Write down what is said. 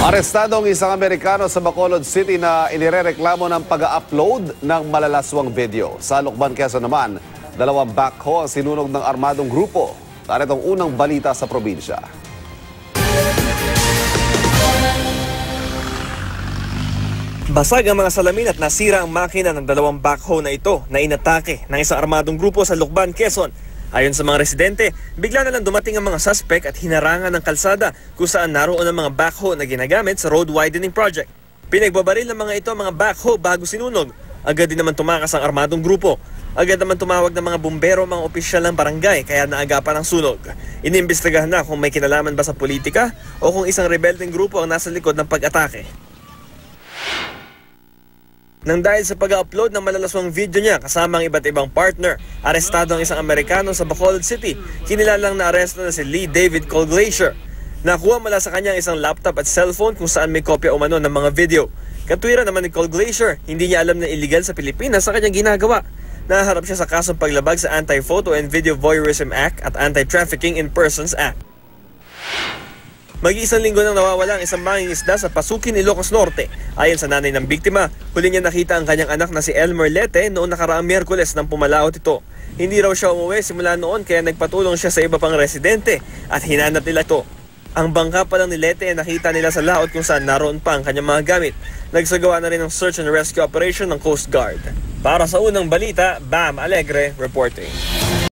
Arestado ang isang Amerikano sa Bacolod City na inirereklamo ng pag-upload ng malalaswang video. Sa Lucban, Quezon naman, dalawang backhoe ang sinunog ng armadong grupo. Narito ang unang balita sa probinsya. Basag ang mga salamin at nasira ang makina ng dalawang backhoe na ito na inatake ng isang armadong grupo sa Lucban, Quezon. Ayon sa mga residente, bigla na lang dumating ang mga suspect at hinarangan ng kalsada kung saan naroon ang mga backhoe na ginagamit sa road widening project. Pinagbabaril ng mga ito ang mga backhoe bago sinunog. Agad din naman tumakas ang armadong grupo. Agad naman tumawag ng mga bumbero mga opisyal ng barangay kaya naagapan ang sunog. Iniimbestigahan na kung may kinalaman ba sa politika o kung isang rebeldeng grupo ang nasa likod ng pag-atake. Nang dahil sa pag-upload ng malalaswang video niya kasama ang iba't ibang partner, arestado ang isang Amerikano sa Bacolod City. Kinilalang na-aresto na si Lee David Colglacier. Nakuha mula sa kanyang isang laptop at cellphone kung saan may kopya umano ng mga video. Katwiran naman ni Colglacier, hindi niya alam na illegal sa Pilipinas sa kanyang ginagawa. Naharap siya sa kasong paglabag sa Anti-Photo and Video Voyeurism Act at Anti-Trafficking in Persons Act. Mag-iisang linggo nang nawawala ang isang mangingisda sa Pasukin, Ilocos Norte. Ayon sa nanay ng biktima, huli niya nakita ang kanyang anak na si Elmer Lete noong nakaraang Miyerkules nang pumalaot ito. Hindi raw siya umuwi simula noon kaya nagpatulong siya sa iba pang residente at hinanap nila ito. Ang bangka pa lang ni Lete ay nakita nila sa laot kung saan naroon pa ang kanyang mga gamit. Nagsagawa na rin ng search and rescue operation ng Coast Guard. Para sa unang balita, Bam Alegre reporting.